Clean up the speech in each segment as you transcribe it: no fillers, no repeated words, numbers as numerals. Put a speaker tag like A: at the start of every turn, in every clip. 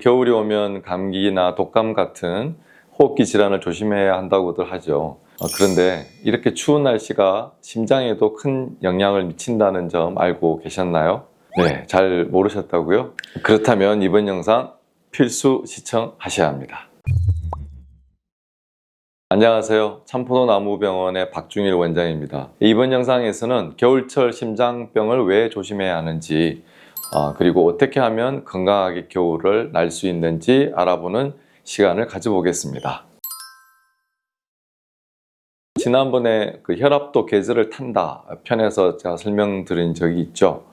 A: 겨울이 오면 감기나 독감 같은 호흡기 질환을 조심해야 한다고들 하죠. 그런데 이렇게 추운 날씨가 심장에도 큰 영향을 미친다는 점 알고 계셨나요? 네, 잘 모르셨다고요? 그렇다면 이번 영상 필수 시청하셔야 합니다. 안녕하세요. 참포도나무병원의 박중일 원장입니다. 이번 영상에서는 겨울철 심장병을 왜 조심해야 하는지, 그리고 어떻게 하면 건강하게 겨울을 날 수 있는지 알아보는 시간을 가져보겠습니다. 지난번에 혈압도 계절을 탄다 편에서 제가 설명드린 적이 있죠.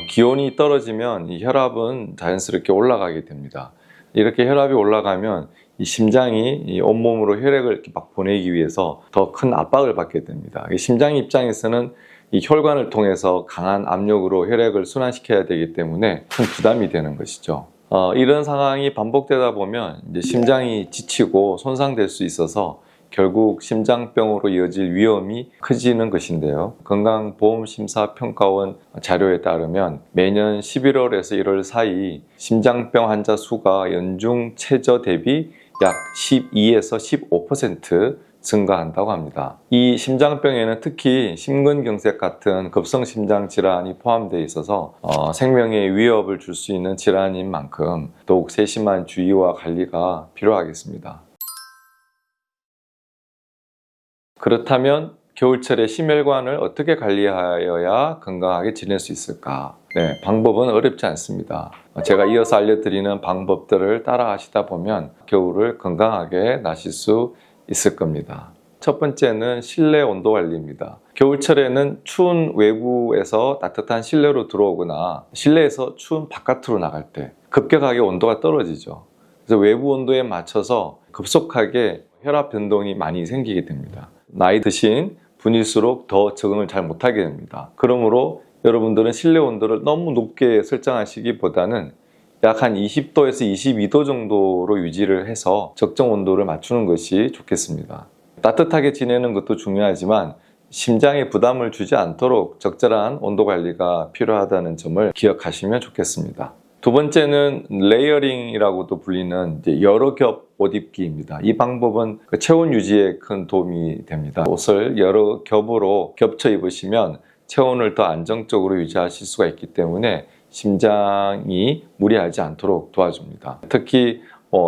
A: 기온이 떨어지면 이 혈압은 자연스럽게 올라가게 됩니다. 이렇게 혈압이 올라가면 이 심장이 이 온몸으로 혈액을 이렇게 막 보내기 위해서 더 큰 압박을 받게 됩니다. 심장 입장에서는 이 혈관을 통해서 강한 압력으로 혈액을 순환시켜야 되기 때문에 큰 부담이 되는 것이죠. 이런 상황이 반복되다 보면 이제 심장이 지치고 손상될 수 있어서 결국 심장병으로 이어질 위험이 커지는 것인데요. 건강보험심사평가원 자료에 따르면 매년 11월에서 1월 사이 심장병 환자 수가 연중 최저 대비 약 12에서 15% 증가한다고 합니다. 이 심장병에는 특히 심근경색 같은 급성심장 질환이 포함되어 있어서 생명에 위협을 줄 수 있는 질환인 만큼 더욱 세심한 주의와 관리가 필요하겠습니다. 그렇다면 겨울철에 심혈관을 어떻게 관리하여야 건강하게 지낼 수 있을까? 네, 방법은 어렵지 않습니다. 제가 이어서 알려드리는 방법들을 따라 하시다 보면 겨울을 건강하게 나실 수 있을 겁니다. 첫 번째는 실내 온도 관리입니다. 겨울철에는 추운 외부에서 따뜻한 실내로 들어오거나 실내에서 추운 바깥으로 나갈 때 급격하게 온도가 떨어지죠. 그래서 외부 온도에 맞춰서 급속하게 혈압 변동이 많이 생기게 됩니다. 나이 드신 분일수록 더 적응을 잘 못하게 됩니다. 그러므로 여러분들은 실내 온도를 너무 높게 설정하시기보다는 약 한 20도에서 22도 정도로 유지를 해서 적정 온도를 맞추는 것이 좋겠습니다. 따뜻하게 지내는 것도 중요하지만 심장에 부담을 주지 않도록 적절한 온도 관리가 필요하다는 점을 기억하시면 좋겠습니다. 두 번째는 레이어링이라고도 불리는 여러 겹 옷 입기입니다. 이 방법은 체온 유지에 큰 도움이 됩니다. 옷을 여러 겹으로 겹쳐 입으시면 체온을 더 안정적으로 유지하실 수가 있기 때문에 심장이 무리하지 않도록 도와줍니다. 특히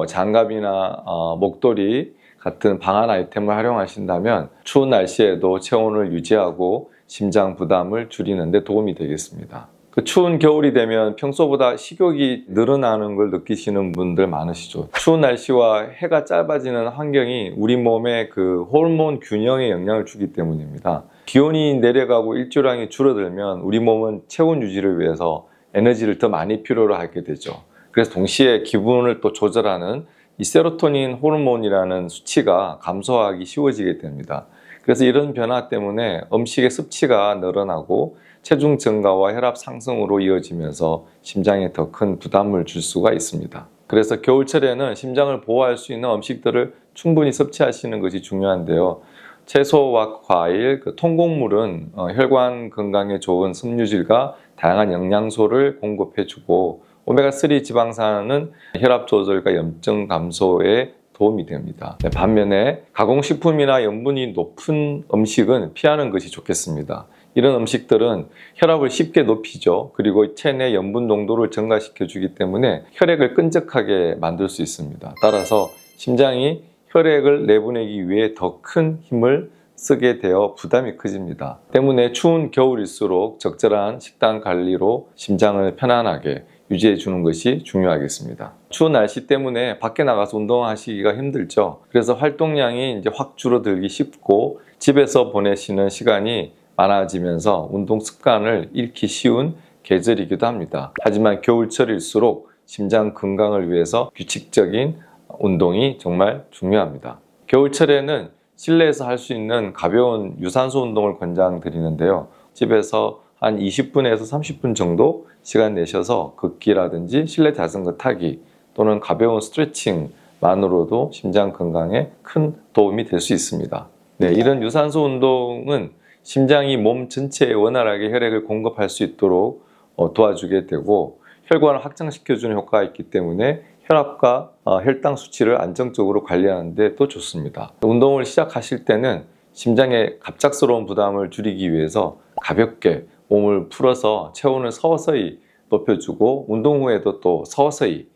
A: 장갑이나 목도리 같은 방한 아이템을 활용하신다면 추운 날씨에도 체온을 유지하고 심장 부담을 줄이는 데 도움이 되겠습니다. 추운 겨울이 되면 평소보다 식욕이 늘어나는 걸 느끼시는 분들 많으시죠. 추운 날씨와 해가 짧아지는 환경이 우리 몸의 호르몬 균형에 영향을 주기 때문입니다. 기온이 내려가고 일조량이 줄어들면 우리 몸은 체온 유지를 위해서 에너지를 더 많이 필요로 하게 되죠. 그래서 동시에 기분을 또 조절하는 이 세로토닌 호르몬이라는 수치가 감소하기 쉬워지게 됩니다. 그래서 이런 변화 때문에 음식의 섭취가 늘어나고 체중 증가와 혈압 상승으로 이어지면서 심장에 더 큰 부담을 줄 수가 있습니다. 그래서 겨울철에는 심장을 보호할 수 있는 음식들을 충분히 섭취하시는 것이 중요한데요. 채소와 과일, 통곡물은 혈관 건강에 좋은 섬유질과 다양한 영양소를 공급해주고 오메가3 지방산은 혈압 조절과 염증 감소에 도움이 됩니다. 반면에 가공식품이나 염분이 높은 음식은 피하는 것이 좋겠습니다. 이런 음식들은 혈압을 쉽게 높이죠. 그리고 체내 염분 농도를 증가시켜 주기 때문에 혈액을 끈적하게 만들 수 있습니다. 따라서 심장이 혈액을 내보내기 위해 더 큰 힘을 쓰게 되어 부담이 커집니다. 때문에 추운 겨울일수록 적절한 식단 관리로 심장을 편안하게 유지해 주는 것이 중요하겠습니다. 추운 날씨 때문에 밖에 나가서 운동하시기가 힘들죠. 그래서 활동량이 이제 확 줄어들기 쉽고 집에서 보내시는 시간이 많아지면서 운동 습관을 잃기 쉬운 계절이기도 합니다. 하지만 겨울철일수록 심장 건강을 위해서 규칙적인 운동이 정말 중요합니다. 겨울철에는 실내에서 할 수 있는 가벼운 유산소 운동을 권장드리는데요. 집에서 한 20분에서 30분 정도 시간 내셔서 걷기라든지 실내 자전거 타기 또는 가벼운 스트레칭만으로도 심장 건강에 큰 도움이 될 수 있습니다. 네, 이런 유산소 운동은 심장이 몸 전체에 원활하게 혈액을 공급할 수 있도록 도와주게 되고 혈관을 확장시켜주는 효과가 있기 때문에 혈압과 혈당 수치를 안정적으로 관리하는 데 또 좋습니다. 운동을 시작하실 때는 심장의 갑작스러운 부담을 줄이기 위해서 가볍게 몸을 풀어서 체온을 서서히 높여주고 운동 후에도 또 서서히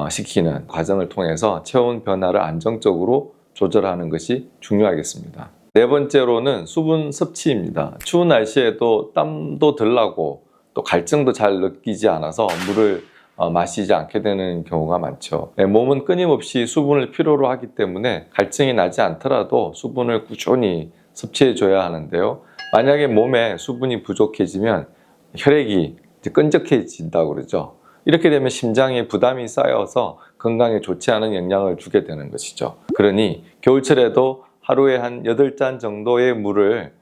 A: 시키는 과정을 통해서 체온 변화를 안정적으로 조절하는 것이 중요하겠습니다. 네 번째로는 수분 섭취입니다. 추운 날씨에도 땀도 덜 나고 또 갈증도 잘 느끼지 않아서 물을 마시지 않게 되는 경우가 많죠. 몸은 끊임없이 수분을 필요로 하기 때문에 갈증이 나지 않더라도 수분을 꾸준히 섭취해 줘야 하는데요. 만약에 몸에 수분이 부족해지면 혈액이 끈적해진다고 그러죠. 이렇게 되면 심장에 부담이 쌓여서 건강에 좋지 않은 영향을 주게 되는 것이죠. 그러니 겨울철에도 하루에 한 8잔 정도의 물을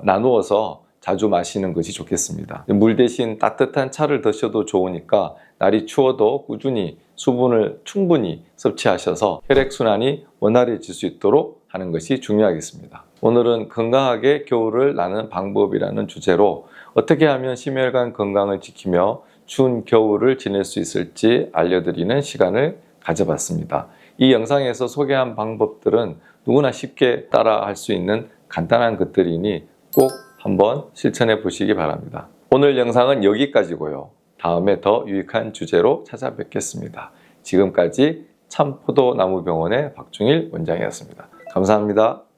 A: 나누어서 자주 마시는 것이 좋겠습니다. 물 대신 따뜻한 차를 드셔도 좋으니까 날이 추워도 꾸준히 수분을 충분히 섭취하셔서 혈액순환이 원활해질 수 있도록 하는 것이 중요하겠습니다. 오늘은 건강하게 겨울을 나는 방법이라는 주제로 어떻게 하면 심혈관 건강을 지키며 추운 겨울을 지낼 수 있을지 알려드리는 시간을 가져봤습니다. 이 영상에서 소개한 방법들은 누구나 쉽게 따라 할 수 있는 간단한 것들이니 꼭 한번 실천해 보시기 바랍니다. 오늘 영상은 여기까지고요. 다음에 더 유익한 주제로 찾아뵙겠습니다. 지금까지 참포도나무병원의 박중일 원장이었습니다. 감사합니다.